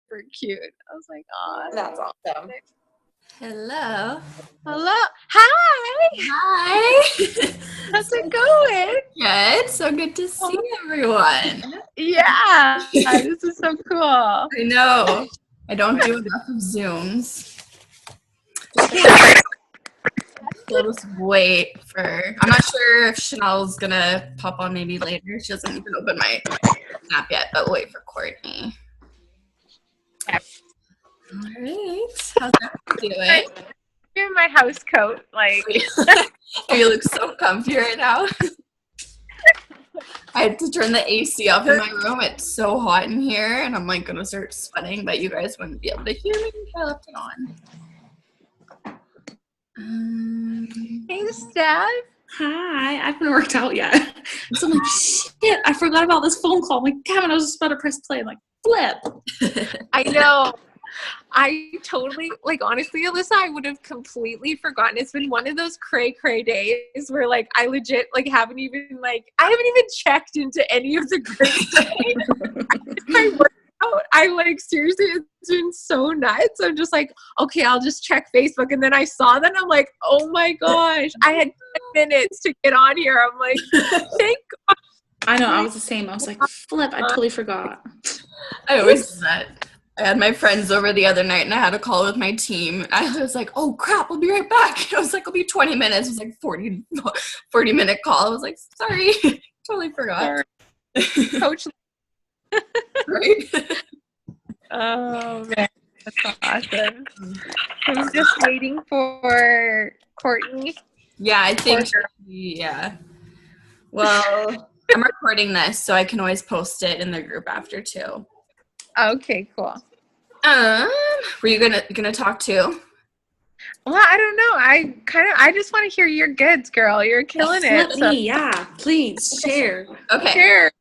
super cute. I was like, oh, That's awesome. Hello. Hello. Hi. Hi. How's it going? Good. So good to see everyone. Yeah. This is so cool. I know. I don't do enough of Zooms. We'll just wait for. I'm not sure if Chanel's gonna pop on maybe later. She doesn't even open my app yet, but we'll wait for Courtney. All right. How's everyone doing? I'm in my house coat, like. You look so comfy right now. I had to turn the AC off in my room. It's so hot in here, and I'm like gonna start sweating, but you guys wouldn't be able to hear me if I left it on. Hey, Steph. Hi, I haven't worked out yet. So I'm like, shit, I forgot about this phone call. I'm like, damn it, I was just about to press play. I'm like, flip. I know. I totally, like, honestly, Alyssa, I would have completely forgotten. It's been one of those cray days where, like, I legit, like, I haven't even checked into any of the groups. My workout, I, like, seriously, it's been so nuts. I'm just like, okay, I'll just check Facebook. And then I saw that, and I'm like, oh my gosh, I had 10 minutes to get on here. I'm like, thank God. I know, I was the same. I was like, flip, I totally forgot. I always do that. I had my friends over the other night, and I had a call with my team. I was like, oh, crap, I'll be right back. I was like, it'll be 20 minutes. It was like 40-minute call. I was like, sorry. Totally forgot. Coach. Right? Oh, man. That's awesome. I'm just waiting for Courtney. Yeah, I think, yeah. Well, I'm recording this, so I can always post it in the group after, too. Okay, cool. Were you gonna talk too? Well, I don't know. I just want to hear your goods, girl. You're killing it. So. Yeah, please share. Okay. Share.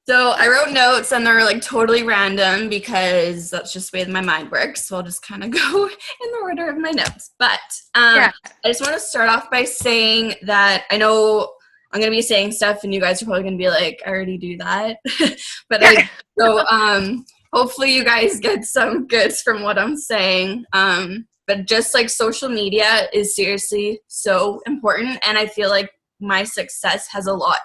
So I wrote notes, and they're like totally random because that's just the way my mind works. So I'll just kind of go in the order of my notes. But I just want to start off by saying that I know I'm gonna be saying stuff, and you guys are probably gonna be like, I already do that. But hopefully you guys get some goods from what I'm saying. But just like social media is seriously so important. And I feel like my success has a lot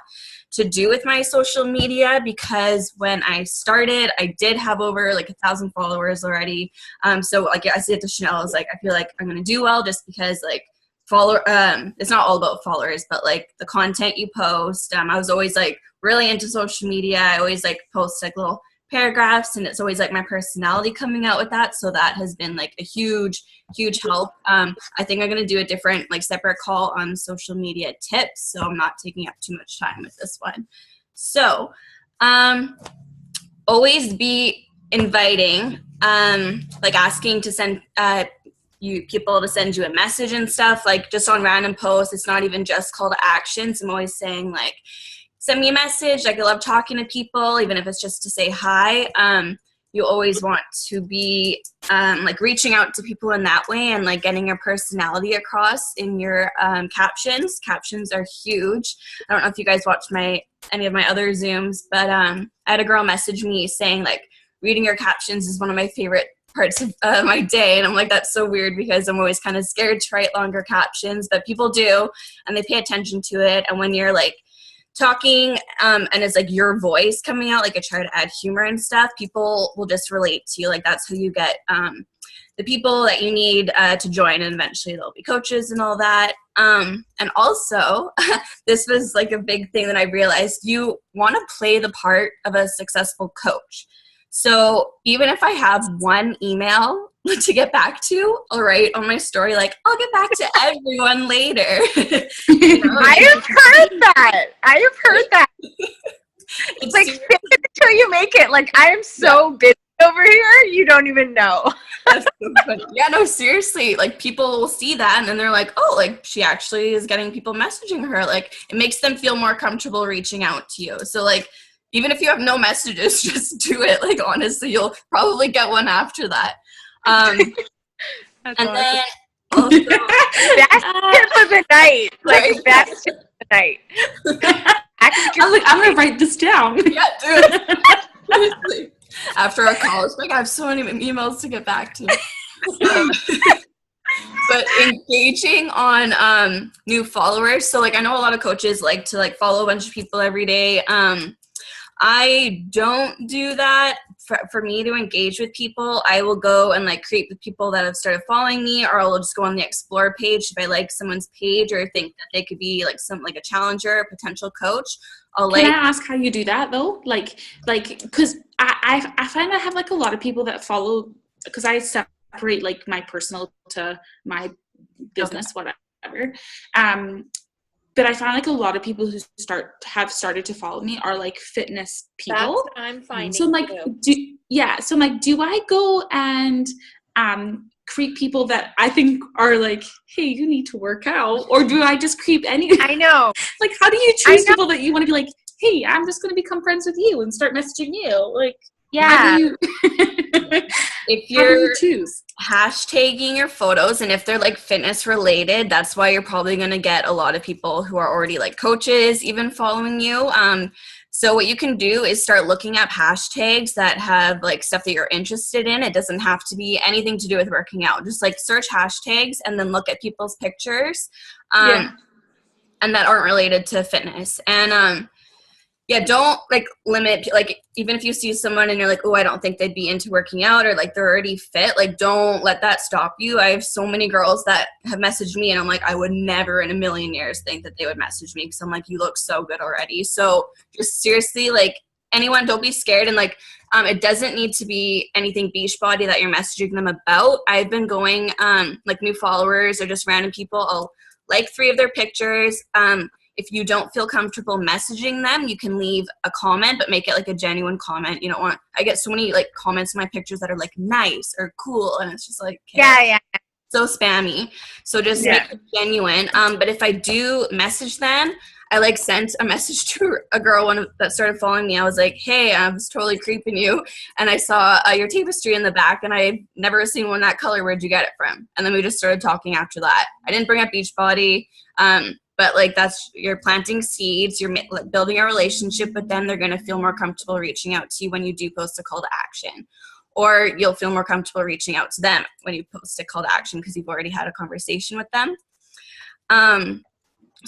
to do with my social media because when I started, I did have over like 1,000 followers already. So like I said to Chanel, I was like, I feel like I'm going to do well just because like it's not all about followers, but like the content you post. I was always like really into social media. I always like post like little paragraphs, and it's always like my personality coming out with that, so that has been like a huge help. I think I'm going to do a different like separate call on social media tips, so I'm not taking up too much time with this one. So always be inviting, like asking to send people to send you a message and stuff, like just on random posts. It's not even just call to actions. I'm always saying like, send me a message. Like I love talking to people, even if it's just to say hi. You always want to be like reaching out to people in that way and like getting your personality across in your captions. Captions are huge. I don't know if you guys watched any of my other Zooms, but I had a girl message me saying like reading your captions is one of my favorite parts of my day. And I'm like, that's so weird because I'm always kind of scared to write longer captions, but people do, and they pay attention to it. And when you're like talking and it's like your voice coming out, like I try to add humor and stuff, people will just relate to you. Like that's how you get the people that you need to join, and eventually they'll be coaches and all that. And also this was like a big thing that I realized, you want to play the part of a successful coach. So even if I have one email to get back to, I'll write on my story, like, I'll get back to everyone later. I have heard that. It's like, fake it until you make it. Like, I am so busy over here, you don't even know. That's so funny. Yeah, no, seriously. Like, people will see that, and then they're like, oh, like, she actually is getting people messaging her. Like, it makes them feel more comfortable reaching out to you. So, like, even if you have no messages, just do it. Like, honestly, you'll probably get one after that. And awesome. then also, best tip of the night. Like, right? Best tip of the night. I was like, I'm going to write this down. Yeah, do it. after our call. It's like, I have so many emails to get back to. But engaging on new followers. So like I know a lot of coaches like to like follow a bunch of people every day. I don't do that. For me to engage with people, I will go and like create with people that have started following me, or I'll just go on the explore page if I like someone's page or think that they could be like a challenger, a potential coach. Can I ask how you do that though? Like, because I find I have like a lot of people that follow, because I separate like my personal to my business, whatever. But I find like a lot of people who have started to follow me are like fitness people. That's what I'm finding. So I'm like, do I go and creep people that I think are like, hey, you need to work out, or do I just creep any? I know. Like, how do you choose people that you want to be like, hey, I'm just going to become friends with you and start messaging you? Like, yeah. If you're hashtagging your photos, and if they're like fitness related, that's why you're probably going to get a lot of people who are already like coaches even following you. So what you can do is start looking up hashtags that have like stuff that you're interested in. It doesn't have to be anything to do with working out. Just like search hashtags and then look at people's pictures and that aren't related to fitness. And don't like limit, like even if you see someone and you're like, oh, I don't think they'd be into working out, or like they're already fit, like don't let that stop you. I have so many girls that have messaged me and I'm like, I would never in a million years think that they would message me, because I'm like, you look so good already. So just seriously, like anyone, don't be scared. And like it doesn't need to be anything Beachbody that you're messaging them about. I've been going like new followers or just random people, I'll like 3 of their pictures. If you don't feel comfortable messaging them, you can leave a comment, but make it like a genuine comment. You don't want, I get so many like comments in my pictures that are like nice or cool, and it's just like, okay, yeah, so spammy. So just make it genuine. But if I do message them, I like sent a message to a girl that started following me. I was like, hey, I was totally creeping you, and I saw your tapestry in the back, and I've never seen one that color. Where'd you get it from? And then we just started talking after that. I didn't bring up Beachbody. But like you're planting seeds, you're building a relationship with them. They're going to feel more comfortable reaching out to you when you do post a call to action, or you'll feel more comfortable reaching out to them when you post a call to action because you've already had a conversation with them.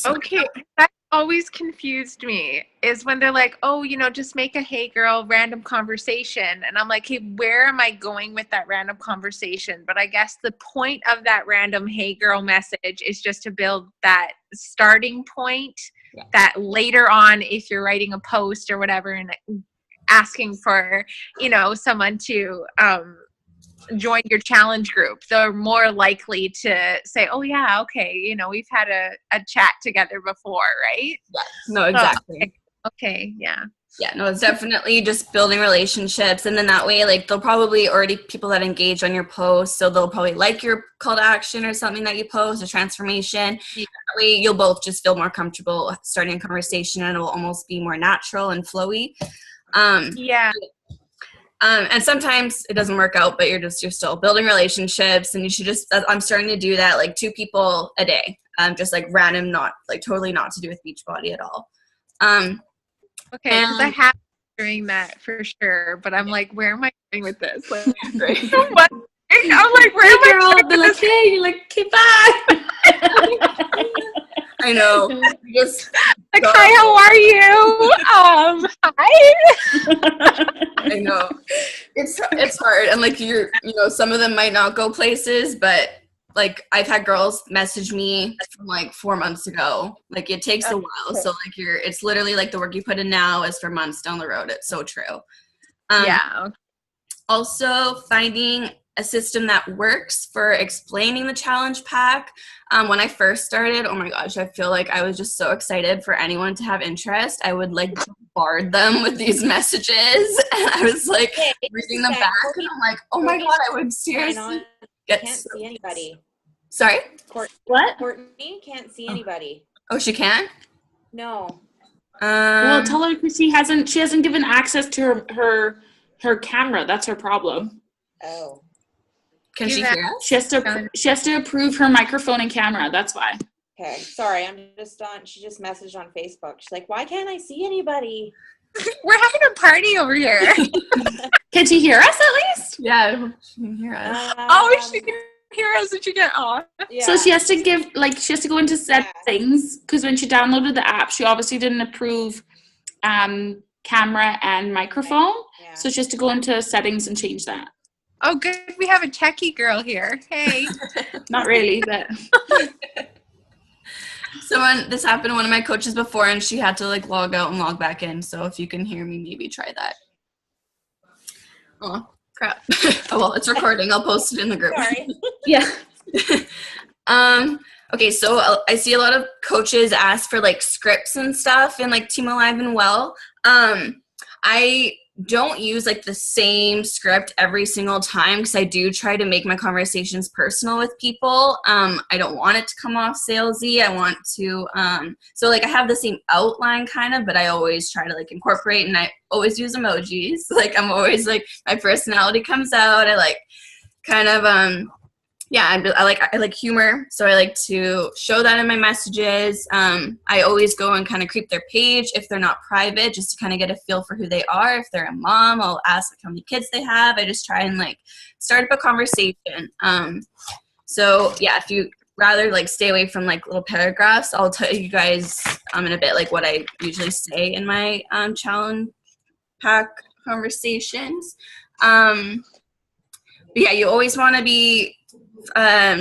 Okay, that always confused me, is when they're like, oh, just make a hey girl random conversation. And I'm like, hey, where am I going with that random conversation? But I guess the point of that random hey girl message is just to build that starting point that later on, if you're writing a post or whatever and asking for, someone to join your challenge group, they're more likely to say, oh yeah, okay, we've had a chat together before, right? Yes. No, exactly. Okay, yeah, no, it's definitely just building relationships, and then that way, like, they'll probably already people that engage on your post, so they'll probably like your call to action or something that you post, a transformation. That way you'll both just feel more comfortable starting a conversation, and it will almost be more natural and flowy. And sometimes it doesn't work out, but you're still building relationships, and you should I'm starting to do that, like 2 people a day, just like random, not like totally not to do with Beachbody at all. Okay, because I have been doing that for sure, but I'm like, where am I going with this? Like, what? I'm like, where am I going with this? Hey, you're like, okay, bye. I know. Just like, hi, how are you? Hi. I know. It's hard, and like some of them might not go places, but like I've had girls message me from like 4 months ago. Like it takes a while, so like it's literally like the work you put in now is for months down the road. It's so true. Also, finding a system that works for explaining the challenge pack. When I first started, oh my gosh, I feel like I was just so excited for anyone to have interest. I would like bombard them with these messages, and I was like reading them back, and I'm like, oh my god, I would seriously can't see anybody. Sorry? What? Courtney can't see anybody. Oh, she can't? No. Well, tell her because she hasn't given access to her camera. That's her problem. Oh. Can she hear us? She has to approve her microphone and camera. That's why. Okay. Sorry, I'm just on. She just messaged on Facebook. She's like, "Why can't I see anybody?" We're having a party over here. Can she hear us at least? Yeah, I hope she can hear us. Oh, she can hear us and she can off. Yeah. So she has to go into settings, because when she downloaded the app, she obviously didn't approve camera and microphone. Yeah. So she has to go into settings and change that. Oh, good. We have a techie girl here. Hey. Not really, but This happened to one of my coaches before, and she had to like log out and log back in. So if you can hear me, maybe try that. Oh crap! Oh well, it's recording. I'll post it in the group. Sorry. yeah. Okay, so I see a lot of coaches ask for like scripts and stuff in like Team Alive and Well. I don't use like the same script every single time, because I do try to make my conversations personal with people. I don't want it to come off salesy. I want to, so like I have the same outline kind of, but I always try to like incorporate, and I always use emojis. Like I'm always like, my personality comes out. I like kind of, I like humor, so I like to show that in my messages. I always go and kind of creep their page if they're not private, just to kind of get a feel for who they are. If they're a mom, I'll ask like how many kids they have. I just try and like start up a conversation. So yeah, if you rather like stay away from like little paragraphs, I'll tell you guys in a bit like what I usually say in my challenge pack conversations. But yeah, you always want to be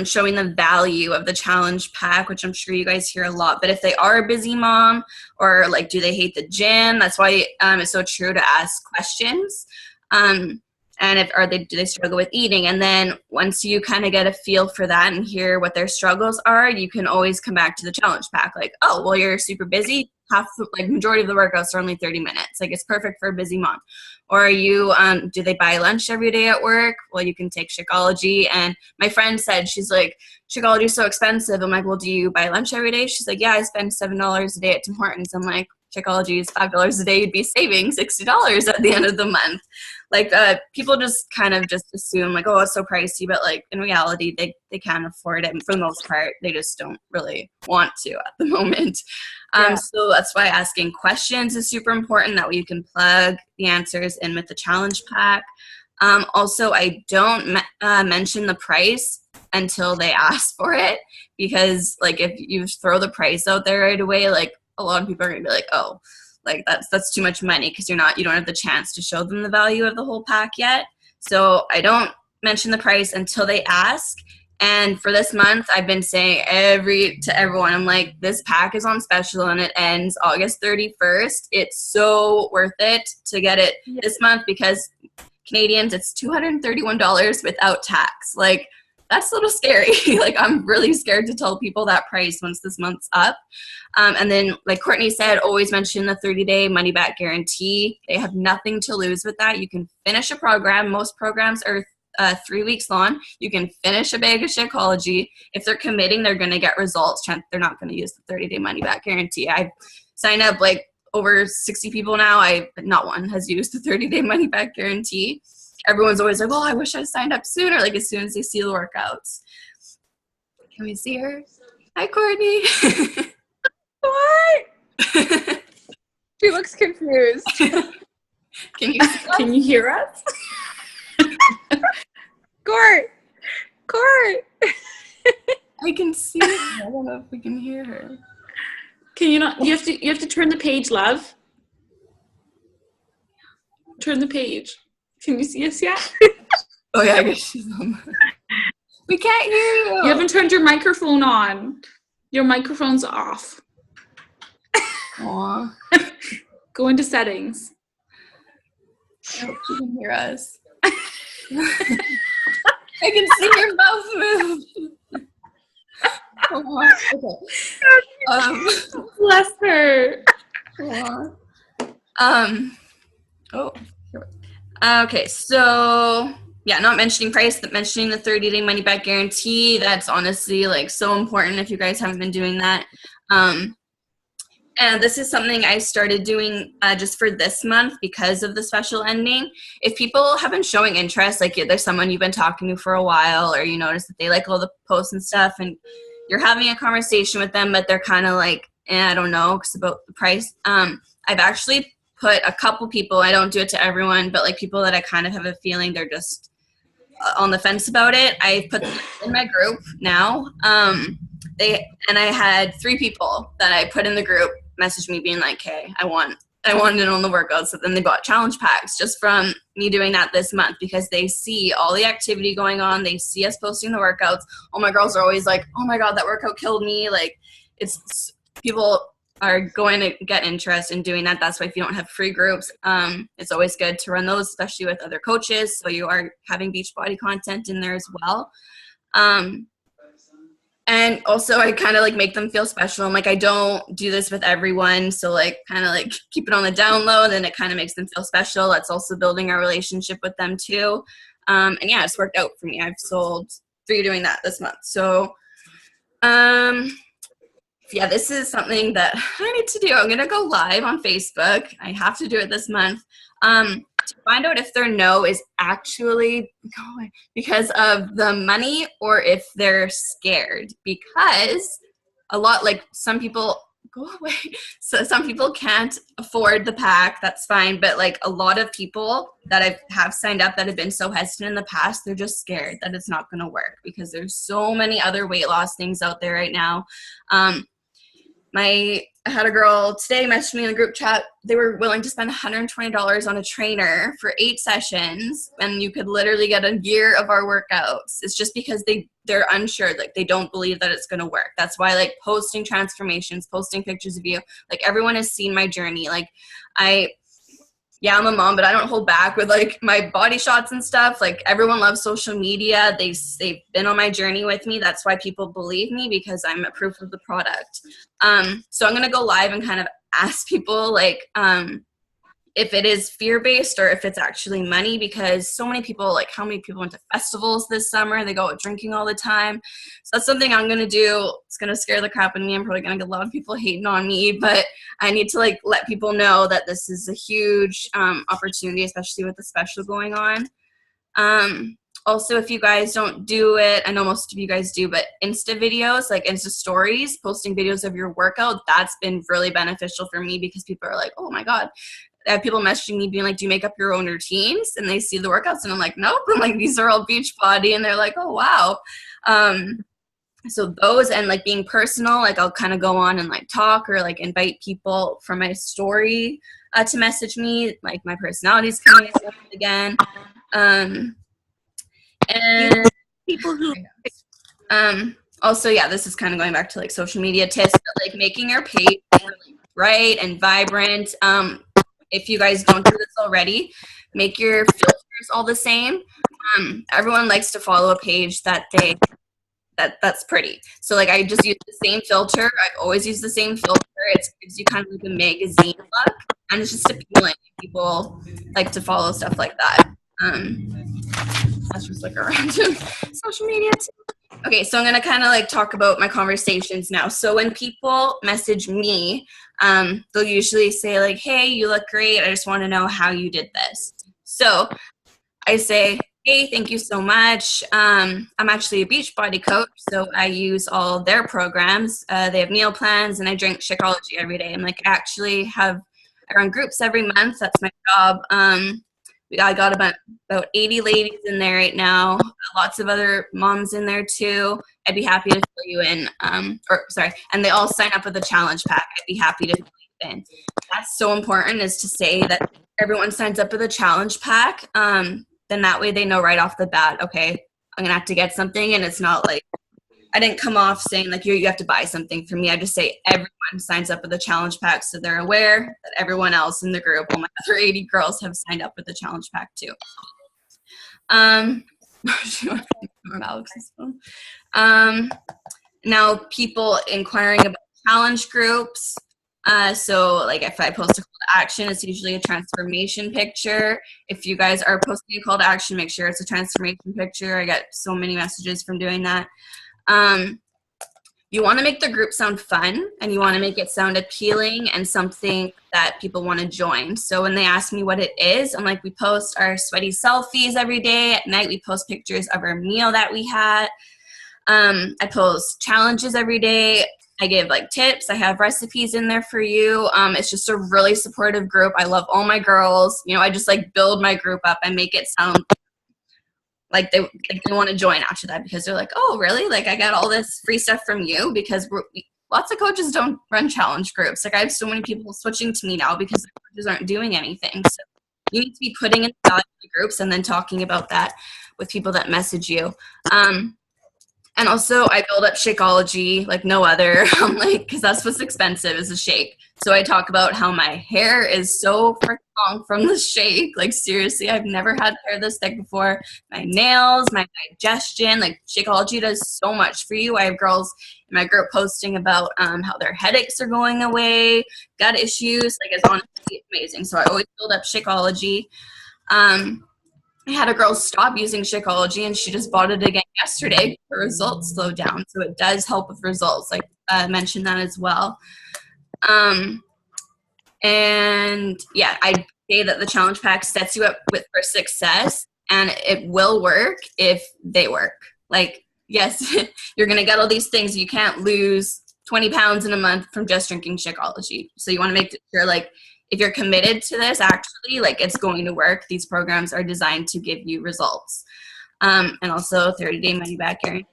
showing the value of the challenge pack, which I'm sure you guys hear a lot. But if they are a busy mom, or like, do they hate the gym? That's why it's so true to ask questions. And do they struggle with eating? And then once you kind of get a feel for that and hear what their struggles are, you can always come back to the challenge pack. Like, oh, well, you're super busy. Majority of the workouts are only 30 minutes. Like, it's perfect for a busy mom. Or are you, do they buy lunch every day at work? Well, you can take Shakeology. And my friend said, she's like, Shakeology is so expensive. I'm like, well, do you buy lunch every day? She's like, yeah, I spend $7 a day at Tim Hortons. I'm like, Shakeology is $5 a day. You'd be saving $60 at the end of the month. Like, people just kind of just assume like, oh, it's so pricey. But like in reality, they can afford it. And for the most part, they just don't really want to at the moment. So that's why asking questions is super important. That way you can plug the answers in with the challenge pack. Also, I don't mention the price until they ask for it, because like if you throw the price out there right away, like a lot of people are gonna be like, oh, like that's too much money, because you don't have the chance to show them the value of the whole pack yet. So I don't mention the price until they ask. And for this month, I've been saying to everyone, I'm like, this pack is on special and it ends August 31st. It's so worth it to get it this month, because Canadians, it's $231 without tax. Like, that's a little scary. Like, I'm really scared to tell people that price once this month's up. And then, like Courtney said, always mention the 30-day money-back guarantee. They have nothing to lose with that. You can finish a program. Most programs are 3 weeks long. You can finish a bag of Shakeology. If they're committing, they're going to get results. They're not going to use the 30-day money-back guarantee. I've signed up like over 60 people now. Not one has used the 30-day money-back guarantee. Everyone's always like, oh, I wish I signed up sooner, like as soon as they see the workouts. Can we see her? Hi, Courtney. What? She looks confused. Can you hear us? Court. I can see her. I don't know if we can hear her. Can you not? You have to turn the page, love. Turn the page. Can you see us yet? Oh yeah, I guess she's on. We can't hear you. You haven't turned your microphone on. Your microphone's off. Aw. Go into settings. I hope she can hear us. I can see your mouth move. Okay. Bless her. Okay, so yeah, not mentioning price, but mentioning the 30-day money-back guarantee. That's honestly like so important if you guys haven't been doing that. And this is something I started doing just for this month because of the special ending. If people have been showing interest, like there's someone you've been talking to for a while, or you notice that they like all the posts and stuff, and you're having a conversation with them, but they're kind of like, I don't know, because about the price. I've actually put a couple people, I don't do it to everyone, but like people that I kind of have a feeling they're just on the fence about it, I put them in my group now. I had 3 people that I put in the group message me being like, hey, I wanted in on the workouts. So then they bought challenge packs just from me doing that this month, because they see all the activity going on. They see us posting the workouts. All my girls are always like, oh my God, that workout killed me. Like, it's people are going to get interest in doing that. That's why if you don't have free groups, it's always good to run those, especially with other coaches. So you are having Beachbody content in there as well. And also I kind of like make them feel special. I'm like, I don't do this with everyone. So like kind of like keep it on the down low, and then it kind of makes them feel special. That's also building our relationship with them too. And yeah, it's worked out for me. I've sold 3 doing that this month. So, yeah, this is something that I need to do. I'm going to go live on Facebook. I have to do it this month. To find out if their no is actually going because of the money or if they're scared. Because a lot, like some people, go away. So some people can't afford the pack. That's fine. But like a lot of people that I have signed up that have been so hesitant in the past, they're just scared that it's not going to work because there's so many other weight loss things out there right now. I had a girl today message me in the group chat. They were willing to spend $120 on a trainer for 8 sessions, and you could literally get a year of our workouts. It's just because they're unsure, like they don't believe that it's going to work. That's why like posting transformations, posting pictures of you, like everyone has seen my journey. Like I'm a mom, but I don't hold back with like my body shots and stuff. Like everyone loves social media. They've been on my journey with me. That's why people believe me, because I'm a proof of the product. So I'm going to go live and kind of ask people like, if it is fear-based or if it's actually money, because so many people, like how many people went to festivals this summer? They go out drinking all the time. So that's something I'm going to do. It's going to scare the crap out of me. I'm probably going to get a lot of people hating on me, but I need to like let people know that this is a huge opportunity, especially with the special going on. Also, if you guys don't do it, I know most of you guys do, but Insta videos, like Insta stories, posting videos of your workout, that's been really beneficial for me because people are like, oh my God. I have people messaging me being like, do you make up your own routines? And they see the workouts and I'm like, nope. I'm like, these are all Beachbody. And they're like, oh, wow. So those and like being personal, like I'll kind of go on and like talk or like invite people from my story to message me. Like my personality is coming again. And People who also, yeah, this is kind of going back to like social media tips, but like making your page bright and vibrant. If you guys don't do this already, make your filters all the same. Everyone likes to follow a page that's pretty. So like I just use the same filter. I always use the same filter. It gives you kind of like a magazine look, and it's just appealing. People like to follow stuff like that. That's just like a random social media tip. Okay, so I'm gonna kind of like talk about my conversations now. So when people message me, they'll usually say like, hey, you look great. I just want to know how you did this. So I say, hey, thank you so much. I'm actually a Beachbody coach, so I use all their programs. They have meal plans, and I drink Shakeology every day. I'm like, I run groups every month. That's my job. I got about 80 ladies in there right now. Lots of other moms in there too. I'd be happy to fill you in. And they all sign up with a challenge pack. I'd be happy to fill you in. That's so important, is to say that everyone signs up with a challenge pack. Then that way they know right off the bat, okay, I'm gonna have to get something, and it's not like I didn't come off saying like you have to buy something from me. I just say everyone signs up with a challenge pack, so they're aware that everyone else in the group, all my other 80 girls, have signed up with the challenge pack too. Now people inquiring about challenge groups. So like if I post a call to action, it's usually a transformation picture. If you guys are posting a call to action, make sure it's a transformation picture. I get so many messages from doing that. You want to make the group sound fun, and you want to make it sound appealing and something that people want to join. So when they ask me what it is, I'm like, we post our sweaty selfies every day. At night, we post pictures of our meal that we had. I post challenges every day. I give like tips. I have recipes in there for you. It's just a really supportive group. I love all my girls. You know, I just like build my group up and make it sound like they want to join after that, because they're like, oh, really? Like, I got all this free stuff from you, because lots of coaches don't run challenge groups. Like, I have so many people switching to me now because the coaches aren't doing anything. So you need to be putting in value to groups and then talking about that with people that message you. And also, I build up Shakeology like no other, because that's what's expensive is a shake. So I talk about how my hair is so freaking long from the shake. Like, seriously, I've never had hair this thick before. My nails, my digestion, like Shakeology does so much for you. I have girls in my group posting about how their headaches are going away, gut issues. Like, it's honestly amazing. So I always build up Shakeology. I had a girl stop using Shakeology, and she just bought it again yesterday. Her results slowed down, so it does help with results. Like, I mentioned that as well. And yeah, I say that the challenge pack sets you up for success, and it will work if they work. Like, yes, you're gonna get all these things. You can't lose 20 pounds in a month from just drinking Shakeology. So you want to make sure, like, if you're committed to this, actually, like, it's going to work. These programs are designed to give you results. And also 30-day money-back guarantee.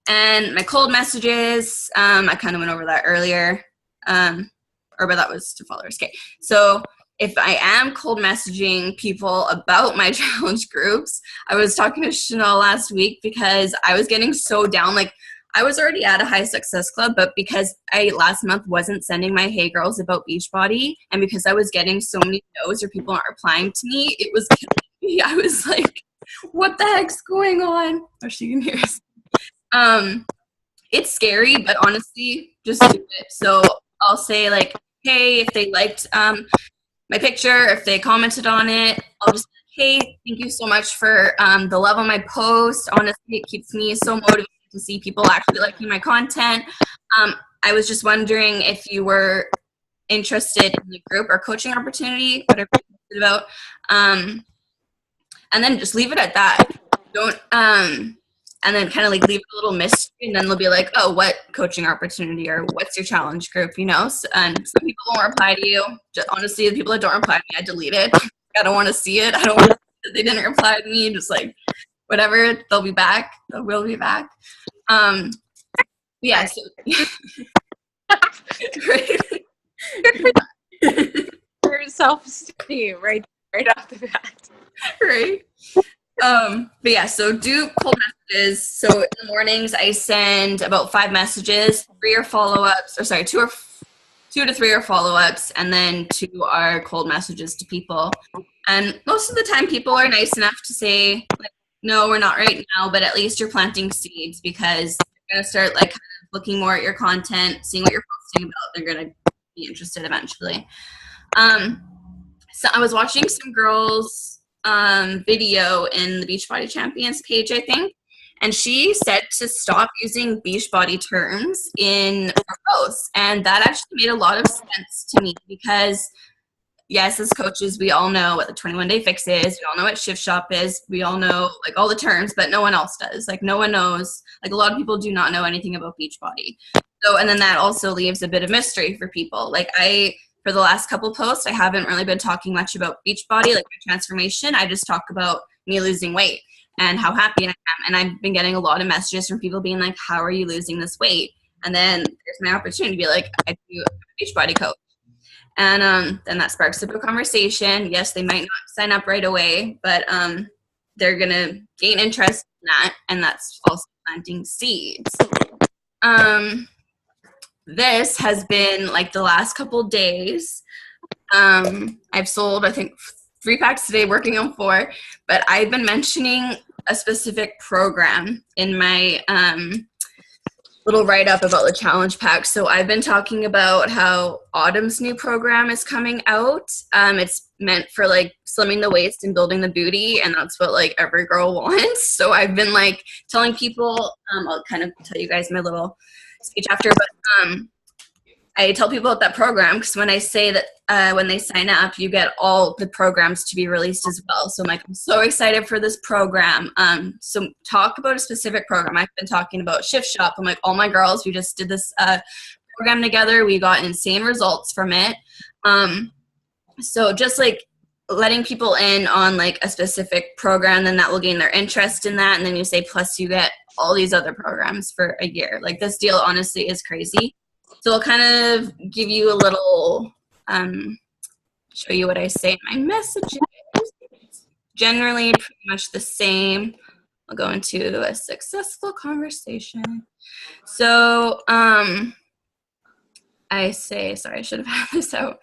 And my cold messages, I kind of went over that earlier. But that was to followers. Okay. So if I am cold messaging people about my challenge groups, I was talking to Chanel last week because I was getting so down. Like, I was already at a high success club, but because I last month wasn't sending my hey girls about Beachbody, and because I was getting so many no's or people aren't replying to me, it was killing me. I was like, what the heck's going on? Oh, she can hear us. It's scary, but honestly, just do it. So I'll say, like, hey, if they liked my picture, if they commented on it, I'll just say, hey, thank you so much for the love on my post. Honestly, it keeps me so motivated to see people actually liking my content. I was just wondering if you were interested in the group or coaching opportunity, whatever you're about. And then just leave it at that. Don't and then kind of like leave a little mystery, and then they'll be like, oh, what coaching opportunity, or what's your challenge group, you know? And some people won't reply to you. Just, honestly, the people that don't reply to me, I delete it. I don't want to see it. I don't want to see that they didn't reply to me. Just like, whatever, they'll be back. They will be back. Yeah. So, For self-esteem, right off the bat. Right. But yeah, so do cold messages. So in the mornings, I send about 5 messages, 2 to 3 are follow-ups, and then 2 are cold messages to people. And most of the time, people are nice enough to say, like, no, we're not right now, but at least you're planting seeds, because they're going to start like kind of looking more at your content, seeing what you're posting about. They're going to be interested eventually. So I was watching some girls' video in the Beachbody Champions page, I think, and she said to stop using Beachbody terms in her posts, and that actually made a lot of sense to me, because yes, as coaches, we all know what the 21-day fix is. We all know what shift shop is. We all know like all the terms, but no one else does. Like, no one knows. Like, a lot of people do not know anything about Beachbody. So, and then that also leaves a bit of mystery for people. Like, for the last couple posts, I haven't really been talking much about Beachbody, like my transformation. I just talk about me losing weight and how happy I am. And I've been getting a lot of messages from people being like, how are you losing this weight? And then there's my opportunity to be like, I do a Beachbody coach. And then that sparks up a conversation. Yes, they might not sign up right away, but they're going to gain interest in that. And that's also planting seeds. This has been like the last couple days. I've sold, I think, 3 packs today, working on 4, but I've been mentioning a specific program in my little write-up about the challenge pack. So I've been talking about how Autumn's new program is coming out. It's meant for like slimming the waist and building the booty, and that's what like every girl wants. So I've been like telling people, I'll kind of tell you guys my little speech after, but I tell people about that program because when I say that when they sign up, you get all the programs to be released as well. So I'm like, I'm so excited for this program. So talk about a specific program. I've been talking about Shift Shop. I'm like, all my girls, we just did this program together. We got insane results from it. So just like letting people in on like a specific program, then that will gain their interest in that. And then you say, plus you get all these other programs for a year. Like this deal honestly is crazy. So I'll kind of give you a little, show you what I say in my messages. Generally pretty much the same. I'll go into a successful conversation. So I say, sorry, I should have had this out.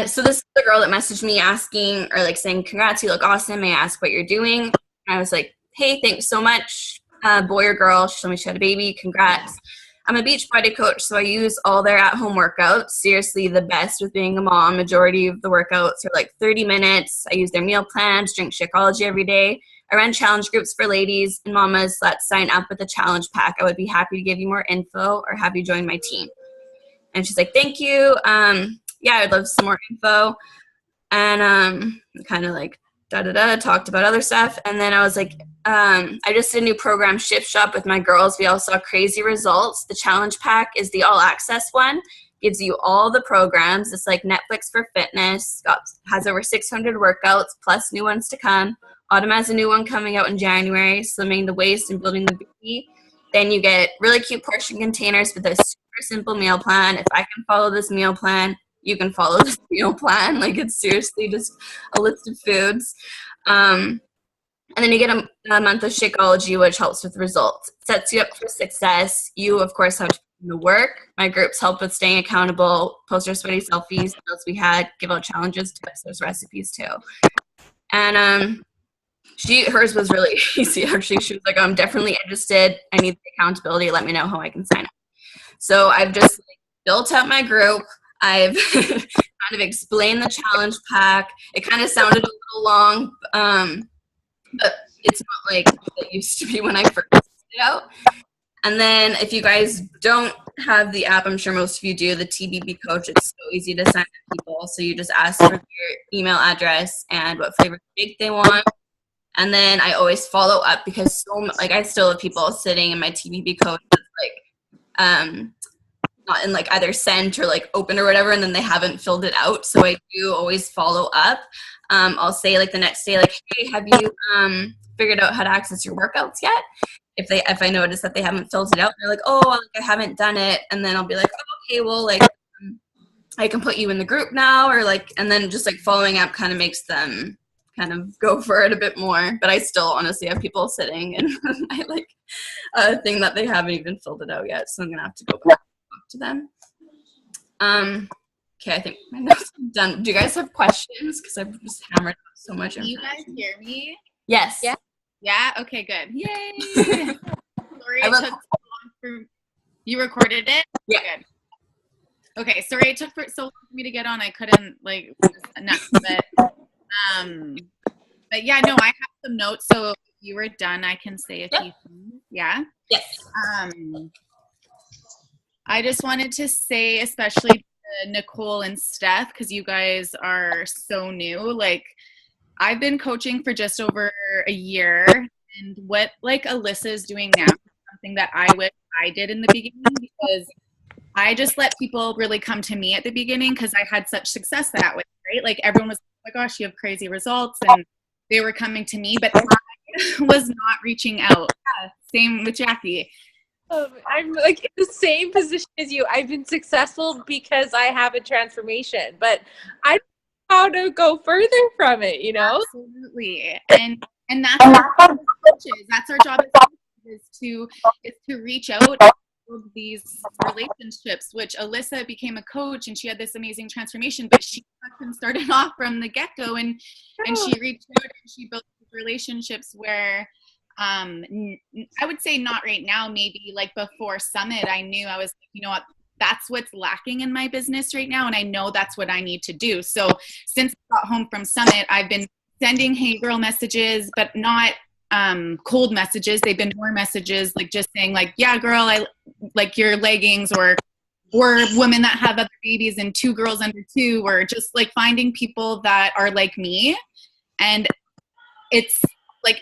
So this is the girl that messaged me asking, or like saying, congrats, you look awesome. May I ask what you're doing? And I was like, hey, thanks so much. Boy or girl, she told me she had a baby. Congrats. I'm a Beachbody coach, so I use all their at-home workouts. Seriously, the best with being a mom. Majority of the workouts are like 30 minutes. I use their meal plans, drink Shakeology every day. I run challenge groups for ladies and mamas. Let's sign up with the challenge pack. I would be happy to give you more info or have you join my team. And she's like, thank you. Yeah, I'd love some more info. And kind of like talked about other stuff. And then I was like, I just did a new program, Shift Shop, with my girls. We all saw crazy results. The challenge pack is the all access one. Gives you all the programs. It's like Netflix for fitness. Has over 600 workouts plus new ones to come. Autumn has a new one coming out in January, slimming the waist and building the booty. Then you get really cute portion containers with a super simple meal plan. If I can follow this meal plan, you can follow this meal plan. Like it's seriously just a list of foods. And then you get a month of Shakeology, which helps with results. It sets you up for success. You, of course, have to do the work. My groups help with staying accountable, post our sweaty selfies. What else we had? Give out challenges, tips. There's recipes too. And hers was really easy, actually. She was like, I'm definitely interested. I need the accountability. Let me know how I can sign up. So I've just built out my group. I've kind of explained the challenge pack. It kind of sounded a little long, but it's not like it used to be when I first put it out. And then if you guys don't have the app, I'm sure most of you do, the TBB Coach, it's so easy to sign up people. So you just ask for your email address and what flavor shake they want. And then I always follow up because I still have people sitting in my TBB Coach that's like, not in like either sent or like open or whatever, and then they haven't filled it out. So I do always follow up. I'll say like the next day, like, hey, have you figured out how to access your workouts yet? If I notice that they haven't filled it out, they're like, oh, like, I haven't done it. And then I'll be like, oh, okay, well, like I can put you in the group now, or like, and then just like following up kind of makes them kind of go for it a bit more. But I still honestly have people sitting in my like thing that they haven't even filled it out yet. So I'm gonna have to go back to them. Okay, I think my notes are done. Do you guys have questions? Because I've just hammered so much. Can you guys hear me? Yes. Yeah. Yeah? Okay, good. Yay! Sorry it took so long for you recorded it? Yeah. Good. Okay, sorry it took so long for me to get on. I couldn't like enough of it. But yeah, no, I have some notes, so if you were done, I can say a few things. Yeah? Yes. I just wanted to say, especially to Nicole and Steph, because you guys are so new. Like, I've been coaching for just over a year, and what like Alyssa's doing now is something that I wish I did in the beginning, because I just let people really come to me at the beginning because I had such success that way, right? Like everyone was, oh my gosh, you have crazy results, and they were coming to me, but I was not reaching out. Yeah, same with Jackie. I'm like in the same position as you. I've been successful because I have a transformation, but I don't know how to go further from it, you know? Absolutely. And that's our job as coaches. That's our job as coaches is to reach out and build these relationships, which Alyssa became a coach and she had this amazing transformation, but she started off from the get-go and she reached out and she built these relationships where I would say not right now, maybe like before Summit, I knew I was like, you know what, that's what's lacking in my business right now. And I know that's what I need to do. So since I got home from Summit, I've been sending hey girl messages, but not cold messages. They've been more messages like just saying like, yeah, girl, I like your leggings, or or women that have other babies and 2 girls under 2, or just like finding people that are like me. And it's like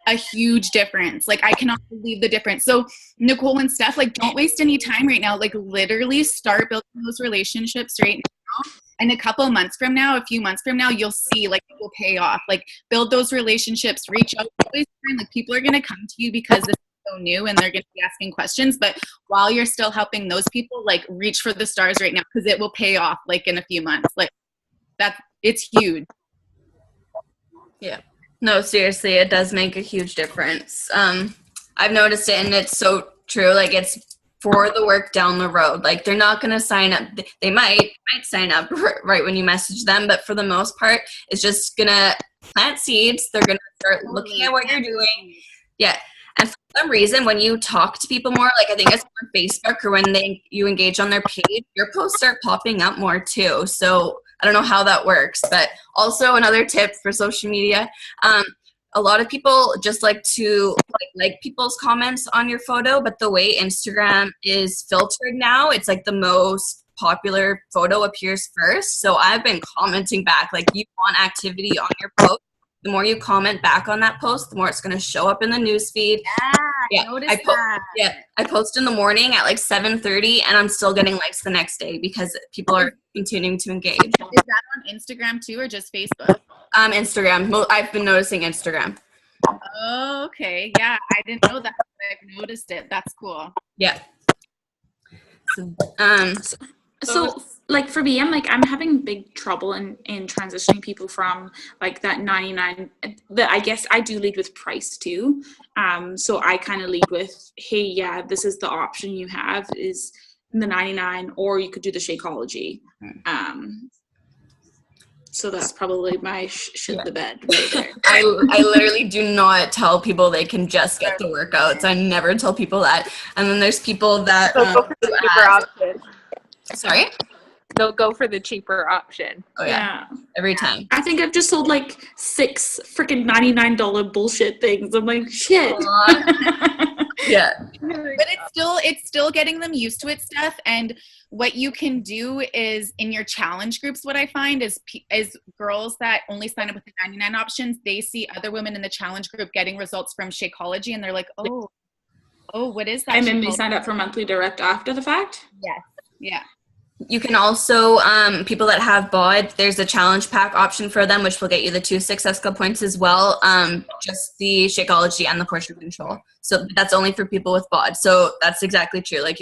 a huge difference. Like I cannot believe the difference. So Nicole and Steph, like don't waste any time right now. Like literally start building those relationships right now. And a couple months from now, a few months from now, you'll see like it will pay off. Like build those relationships, reach out. Always find, like people are going to come to you because this is so new and they're going to be asking questions. But while you're still helping those people, like reach for the stars right now because it will pay off like in a few months. Like it's huge. Yeah. No, seriously, it does make a huge difference. I've noticed it, and it's so true. Like it's for the work down the road. Like they're not going to sign up. They might sign up right when you message them, but for the most part, it's just going to plant seeds. They're going to start looking at what you're doing. Yeah. And for some reason, when you talk to people more, like I think it's on Facebook or when you engage on their page, your posts start popping up more too. So I don't know how that works, but also another tip for social media. A lot of people just like to like people's comments on your photo, but the way Instagram is filtered now, it's like the most popular photo appears first. So I've been commenting back, like you want activity on your post. The more you comment back on that post, the more it's going to show up in the newsfeed. Yeah, notice that. Yeah, I post in the morning at like 7:30, and I'm still getting likes the next day because people are continuing to engage. Is that on Instagram too, or just Facebook? Instagram. I've been noticing Instagram. Oh, okay. Yeah, I didn't know that, but I've noticed it. That's cool. Yeah. So like for me, I'm having big trouble in transitioning people from like that 99. I guess I do lead with price too. So I kind of lead with, hey, yeah, this is the option you have is the 99, or you could do the Shakeology. So that's probably my shit the bed right there. I literally do not tell people they can just get the workouts. I never tell people that. And then there's people that So go for the cheaper option. Sorry? They'll go for the cheaper option. Oh yeah. Every time. I think I've just sold like 6 freaking $99 bullshit things. I'm like, shit. Yeah. But it's still getting them used to it, Steph. And what you can do is in your challenge groups, what I find is girls that only sign up with the 99 options, they see other women in the challenge group getting results from Shakeology, and they're like, oh, what is that? And then they signed up for monthly direct after the fact? Yes. Yeah. You can also, people that have BOD, there's a challenge pack option for them, which will get you the 2 Success Club points as well. Just the Shakeology and the portion control. So that's only for people with BOD. So that's exactly true. Like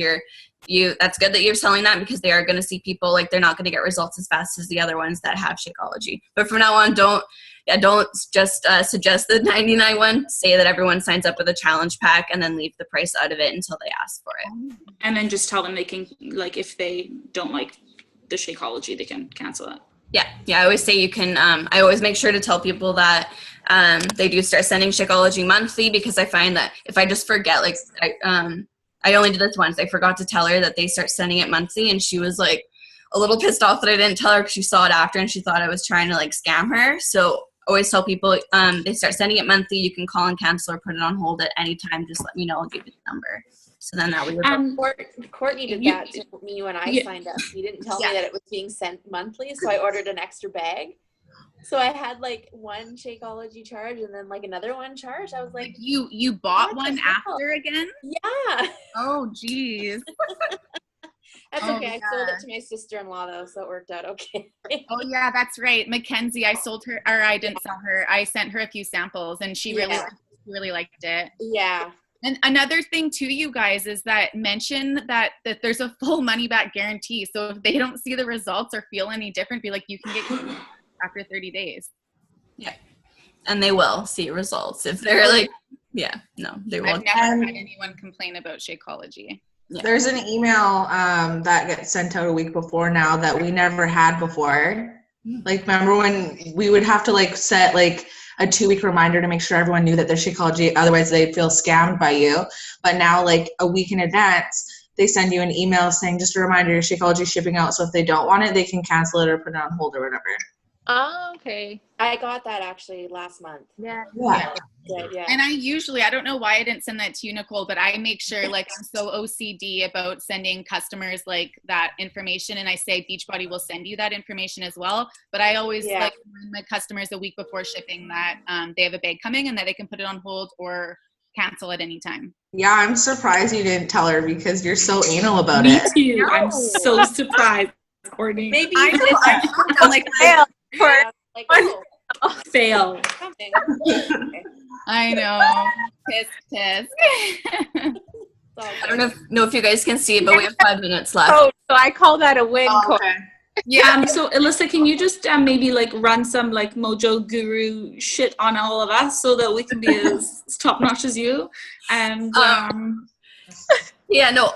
that's good that you're selling that because they are going to see people, like they're not going to get results as fast as the other ones that have Shakeology. But from now on, don't just suggest the 99 one. Say that everyone signs up with a challenge pack and then leave the price out of it until they ask for it. And then just tell them they can, like, if they don't like the Shakeology, they can cancel it. Yeah. I always say you can. I always make sure to tell people that they do start sending Shakeology monthly, because I find that if I just forget, like I only did this once. I forgot to tell her that they start sending it monthly, and she was like a little pissed off that I didn't tell her because she saw it after and she thought I was trying to like scam her. So always tell people they start sending it monthly. You can call and cancel or put it on hold at any time. Just let me know. I'll give you the number. So then that we would. Courtney did that to me when I signed up. He didn't tell me that it was being sent monthly, so I ordered an extra bag. So I had like one Shakeology charge and then like another one charge. I was like, you bought one after again? Yeah. Oh, geez. That's okay. I sold it to my sister-in-law though, so it worked out okay. Oh yeah, that's right. Mackenzie, I sold her, or I didn't sell her. I sent her a few samples and she really liked it. Yeah. And another thing too, you guys, is that mention that there's a full money back guarantee. So if they don't see the results or feel any different, be like, you can get your after 30 days. Yeah. And they will see results. If they're like, they will. I've never had anyone complain about Shakeology. Yeah. There's an email that gets sent out a week before now that we never had before. Like, remember when we would have to like set like a 2-week reminder to make sure everyone knew that there's Shakeology, otherwise they'd feel scammed by you. But now, like a week in advance, they send you an email saying, just a reminder, your Shakeology is shipping out. So if they don't want it, they can cancel it or put it on hold or whatever. Oh, okay. I got that actually last month. Yeah. Good, yeah. And I don't know why I didn't send that to you, Nicole, but I make sure, like, I'm so OCD about sending customers like that information, and I say Beachbody will send you that information as well. But I always like remind my customers a week before shipping that they have a bag coming and that they can put it on hold or cancel at any time. Yeah, I'm surprised you didn't tell her because you're so anal about Me it. too. No. I'm so surprised, Courtney. Maybe I you know. I'm like, Fail. yeah, like, oh, Fail. something. I know. Tisk. I don't know if you guys can see it, but we have 5 minutes left. Oh, so I call that a win. Oh, okay. Yeah. So Alyssa, can you just maybe like run some like Mojo Guru shit on all of us so that we can be as top notch as you? And Yeah, no,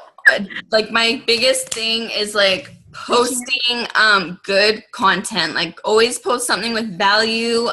like my biggest thing is like posting good content. Like always post something with value.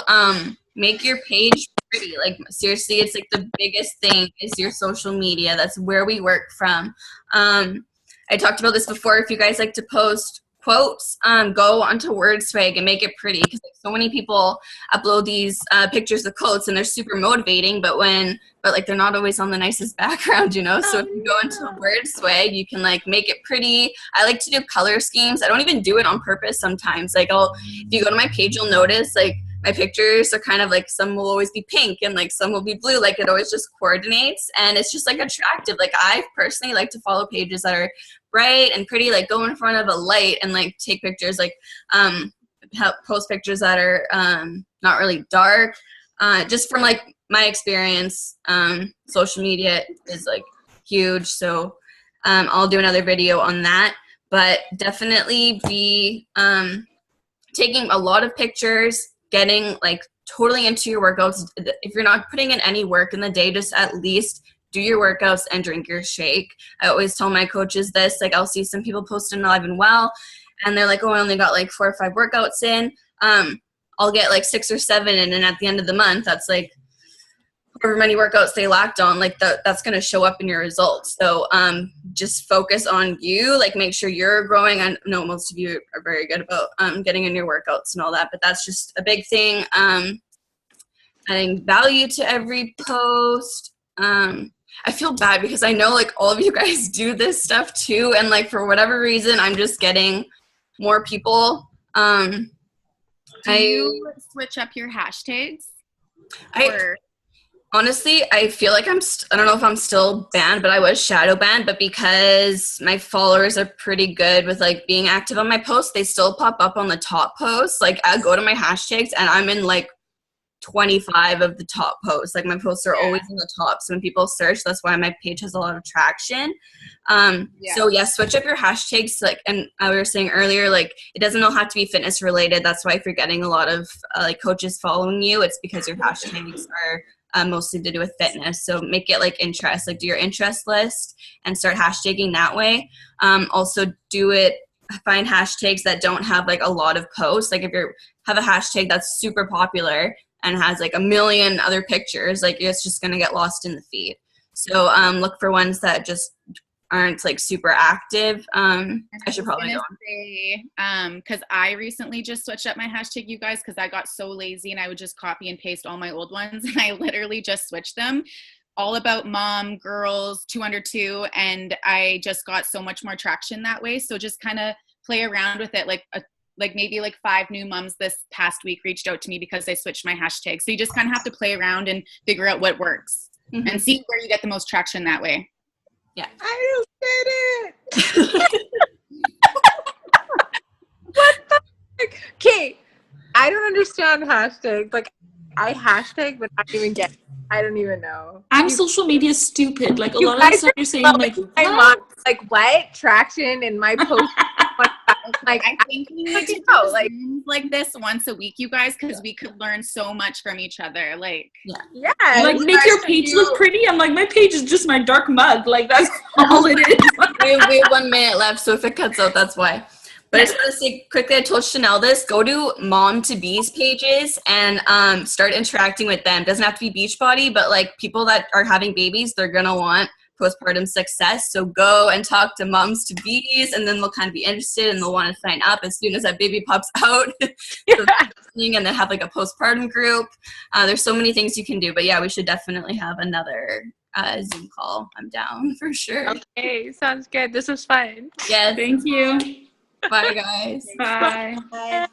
Make your page pretty. Like seriously, it's like the biggest thing is your social media. That's where we work from. I talked about this before. If you guys like to post quotes, go onto WordSwag and make it pretty, because like, so many people upload these pictures of quotes and they're super motivating, but like they're not always on the nicest background, you know. So if you go into WordSwag, you can like make it pretty. I like to do color schemes. I don't even do it on purpose sometimes. Like if you go to my page, you'll notice like my pictures are kind of like, some will always be pink and like some will be blue. Like it always just coordinates and it's just like attractive. Like I personally like to follow pages that are bright and pretty, like go in front of a light and like take pictures, like post pictures that are not really dark. Just from like my experience, social media is like huge. So I'll do another video on that, but definitely be taking a lot of pictures, getting like totally into your workouts. If you're not putting in any work in the day, just at least do your workouts and drink your shake. I always tell my coaches this, like I'll see some people posting Alive and Well and they're like, oh, I only got like 4 or 5 workouts in. I'll get like 6 or 7 and then at the end of the month, that's like however many workouts they lacked on, like that's going to show up in your results. So just focus on you, like make sure you're growing. I know most of you are very good about getting in your workouts and all that, but that's just a big thing. Adding value to every post. I feel bad because I know like all of you guys do this stuff too, and like for whatever reason I'm just getting more people. Do you switch up your hashtags? Honestly, I feel like I don't know if I'm still banned, but I was shadow banned. But because my followers are pretty good with like being active on my posts, they still pop up on the top posts. Like I go to my hashtags and I'm in like 25 of the top posts. Like my posts are always in the top. So when people search, that's why my page has a lot of traction. So yeah, switch up your hashtags. Like, and I was saying earlier, like it doesn't all have to be fitness related. That's why if you're getting a lot of like coaches following you, it's because your hashtags are mostly to do with fitness. So make it like interest, like do your interest list and start hashtagging that way. Also find hashtags that don't have like a lot of posts. Like if you have a hashtag that's super popular and has like 1 million other pictures, like it's just going to get lost in the feed. So look for ones that just aren't like super active. I should probably go on. Because I recently just switched up my hashtag, you guys, because I got so lazy and I would just copy and paste all my old ones, and I literally just switched them. All about mom, girls, 2 under 2, and I just got so much more traction that way. So just kind of play around with it. Like maybe like 5 new moms this past week reached out to me because I switched my hashtag. So you just kind of have to play around and figure out what works and see where you get the most traction that way. Yeah. I don't get it. What the heck? Okay, I don't understand hashtags. Like, I hashtag, but I don't even get it. I don't even know. I'm social media stupid. Like a You lot of the guys stuff you're saying, like my mom, like what traction in my post? Like I think we need to do Zooms like this once a week, you guys, because we could learn so much from each other. Like, yeah, like make your page look pretty. I'm like, my page is just my dark mug. Like that's all it is. we have 1 minute left, so if it cuts out, that's why. But I just want to say quickly, I told Chanel this, go to Mom to Bees pages and start interacting with them. Doesn't have to be Beachbody, but like people that are having babies, they're going to want postpartum success. So go and talk to moms to bees, and then they'll kind of be interested and they'll want to sign up as soon as that baby pops out. And then have like a postpartum group. There's so many things you can do, but yeah, we should definitely have another Zoom call. I'm down for sure. Okay, sounds good. This was fun. Yes. Thank you. Bye, guys. Bye. Bye.